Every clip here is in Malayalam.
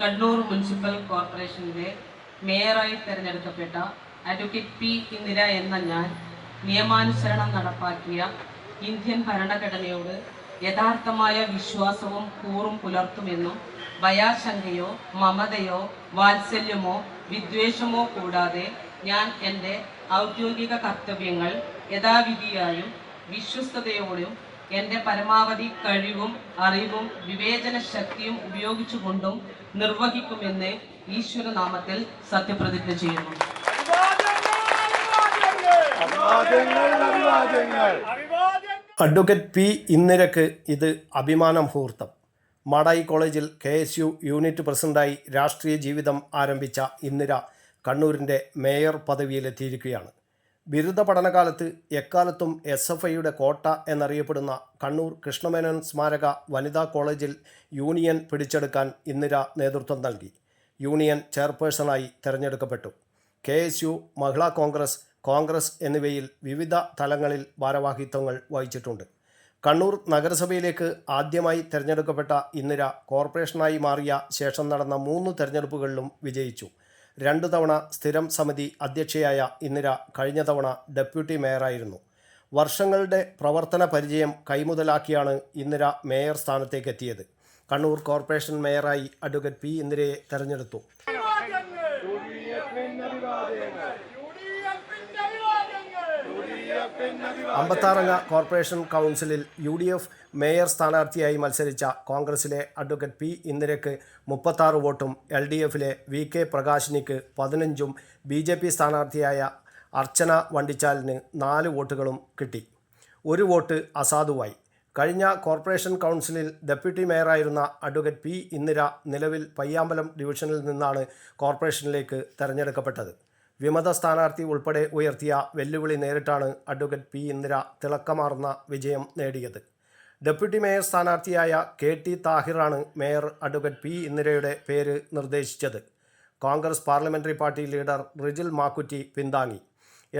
കണ്ണൂർ മുനിസിപ്പൽ കോർപ്പറേഷനിലെ മേയറായി തിരഞ്ഞെടുക്കപ്പെട്ട അഡ്വക്കേറ്റ് പി ഇന്ദിര എന്ന ഞാൻ നിയമാനുസരണം നടപ്പാക്കിയ ഇന്ത്യൻ ഭരണഘടനയോട് യഥാർത്ഥമായ വിശ്വാസവും കൂറും പുലർത്തുമെന്നും ഭയാശങ്കയോ മമതയോ വാത്സല്യമോ വിദ്വേഷമോ കൂടാതെ ഞാൻ എൻ്റെ ഔദ്യോഗിക കർത്തവ്യങ്ങൾ യഥാവിധിയായും വിശ്വസ്തയോടും എൻ്റെ പരമാവധി കഴിവും അറിവും വിവേചന ശക്തിയും ഉപയോഗിച്ചുകൊണ്ടും നിർവഹിക്കുമെന്ന് ഈശ്വരനാമത്തിൽ സത്യപ്രതിജ്ഞ ചെയ്യുന്നു. അഡ്വക്കേറ്റ് പി ഇന്ദിരക്ക് ഇത് അഭിമാന മുഹൂർത്തം. മാടായി കോളേജിൽ KSU യൂണിറ്റ് പ്രസിഡന്റായി രാഷ്ട്രീയ ജീവിതം ആരംഭിച്ച ഇന്ദിര കണ്ണൂരിൻ്റെ മേയർ പദവിയിലെത്തിയിരിക്കുകയാണ്. ബിരുദ പഠനകാലത്ത് എക്കാലത്തും SFIയുടെ കോട്ട എന്നറിയപ്പെടുന്ന കണ്ണൂർ കൃഷ്ണമേനോൻ സ്മാരക വനിതാ കോളേജിൽ യൂണിയൻ പിടിച്ചെടുക്കാൻ ഇന്ദിര നേതൃത്വം നൽകി. യൂണിയൻ ചെയർപേഴ്സണായി തിരഞ്ഞെടുക്കപ്പെട്ടു. KSU, മഹിളാ കോൺഗ്രസ് എന്നിവയിൽ വിവിധ തലങ്ങളിൽ ഭാരവാഹിത്വങ്ങൾ വഹിച്ചിട്ടുണ്ട്. കണ്ണൂർ നഗരസഭയിലേക്ക് ആദ്യമായി തിരഞ്ഞെടുക്കപ്പെട്ട ഇന്ദിര കോർപ്പറേഷനായി മാറിയ ശേഷം നടന്ന 3 തെരഞ്ഞെടുപ്പുകളിലും വിജയിച്ചു. 2 തവണ സ്ഥിരം സമിതി അധ്യക്ഷയായ ഇന്ദിര കഴിഞ്ഞ തവണ ഡെപ്യൂട്ടി മേയറായിരുന്നു. വർഷങ്ങളുടെ പ്രവർത്തന പരിചയം കൈമുതലാക്കിയാണ് ഇന്ദിര മേയർ സ്ഥാനത്തേക്ക് എത്തിയത്. കണ്ണൂർ കോർപ്പറേഷൻ മേയറായി അഡ്വക്കേറ്റ് പി ഇന്ദിരയെ തെരഞ്ഞെടുത്തു. 56-അംഗ കോർപ്പറേഷൻ കൗൺസിലിൽ UDF മേയർ സ്ഥാനാർത്ഥിയായി മത്സരിച്ച കോൺഗ്രസിലെ അഡ്വക്കേറ്റ് പി ഇന്ദിരയ്ക്ക് 36 വോട്ടും LDFിലെ VK പ്രകാശിനിക്ക് 15ഉം BJP സ്ഥാനാർത്ഥിയായ അർച്ചന വണ്ടിച്ചാലിന് 4 വോട്ടുകളും കിട്ടി. 1 വോട്ട് അസാധുവായി. കഴിഞ്ഞ കോർപ്പറേഷൻ കൗൺസിലിൽ ഡെപ്യൂട്ടി മേയറായിരുന്ന അഡ്വക്കേറ്റ് പി ഇന്ദിര നിലവിൽ പയ്യാമ്പലം ഡിവിഷനിൽ നിന്നാണ് കോർപ്പറേഷനിലേക്ക് തെരഞ്ഞെടുക്കപ്പെട്ടത്. വിമത സ്ഥാനാർത്ഥി ഉൾപ്പെടെ ഉയർത്തിയ വെല്ലുവിളി നേരിട്ടാണ് അഡ്വക്കേറ്റ് പി ഇന്ദിര തിളക്കമാർന്ന വിജയം നേടിയത്. ഡെപ്യൂട്ടി മേയർ സ്ഥാനാർത്ഥിയായ KT താഹിറാണ് മേയർ അഡ്വക്കേറ്റ് പി ഇന്ദിരയുടെ പേര് നിർദ്ദേശിച്ചത്. Congress parliamentary party leader Rijil Makkutty പിന്താങ്ങി.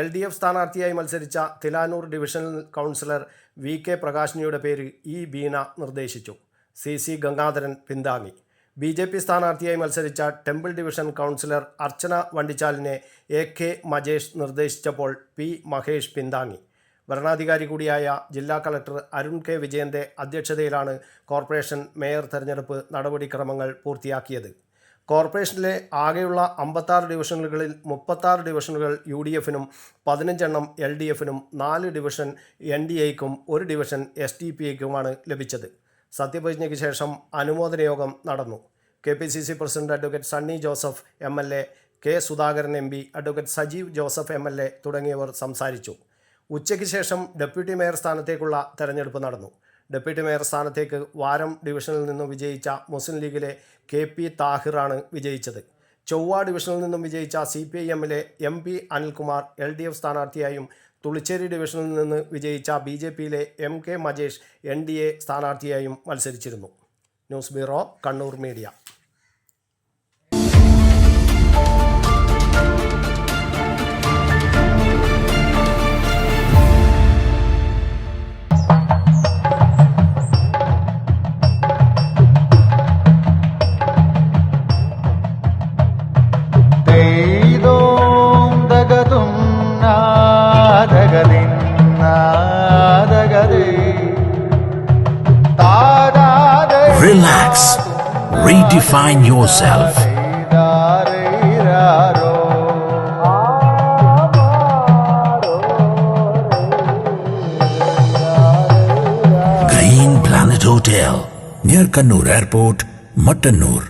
LDF സ്ഥാനാർത്ഥിയായി മത്സരിച്ച തിലാനൂർ ഡിവിഷണൽ കൗൺസിലർ VK പ്രകാശിനിയുടെ പേര് E ബീന നിർദ്ദേശിച്ചു. CC ഗംഗാധരൻ പിന്താങ്ങി. BJP സ്ഥാനാർത്ഥിയായി മത്സരിച്ച ടെമ്പിൾ ഡിവിഷൻ കൗൺസിലർ അർച്ചന വണ്ടിച്ചാലിനെ AK മജേഷ് നിർദ്ദേശിച്ചപ്പോൾ P മഹേഷ് പിന്താങ്ങി. ഭരണാധികാരി കൂടിയായ ജില്ലാ കളക്ടർ അരുൺ K വിജയൻ്റെ അധ്യക്ഷതയിലാണ് കോർപ്പറേഷൻ മേയർ തെരഞ്ഞെടുപ്പ് നടപടിക്രമങ്ങൾ പൂർത്തിയാക്കിയത്. കോർപ്പറേഷനിലെ ആകെയുള്ള 56 ഡിവിഷനുകളിൽ 36 ഡിവിഷനുകൾ UDFിനും 15 എണ്ണം LDFിനും 4 ഡിവിഷൻ NDAയ്ക്കും 1 ഡിവിഷൻ SDPയ്ക്കുമാണ് ലഭിച്ചത്. സത്യപ്രതിജ്ഞയ്ക്ക് ശേഷം അനുമോദന യോഗം നടന്നു. KPCC president advocate Sunny Joseph MLA, K Sudhakaran MP, advocate Sajeev Joseph MLA തുടങ്ങിയവർ സംസാരിച്ചു. ഉച്ചയ്ക്ക് ശേഷം ഡെപ്യൂട്ടി മേയർ സ്ഥാനത്തേക്കുള്ള തെരഞ്ഞെടുപ്പ് നടന്നു. ഡെപ്യൂട്ടി മേയർ സ്ഥാനത്തേക്ക് വാരം ഡിവിഷനിൽ നിന്നും വിജയിച്ച മുസ്ലിം ലീഗിലെ KP താഹിറാണ് വിജയിച്ചത്. ചൊവ്വ ഡിവിഷനിൽ നിന്നും വിജയിച്ച CPIMലെ MP അനിൽകുമാർ LDF സ്ഥാനാർത്ഥിയായും തുളിച്ചേരി ഡിവിഷനിൽ നിന്ന് വിജയിച്ച BJPയിലെ MK മജേഷ് NDA സ്ഥാനാർത്ഥിയായും മത്സരിച്ചിരുന്നു. News bureau, Kannur media. Relax. Redefine yourself. Green Planet Hotel, near Kannur Airport, Mattanur.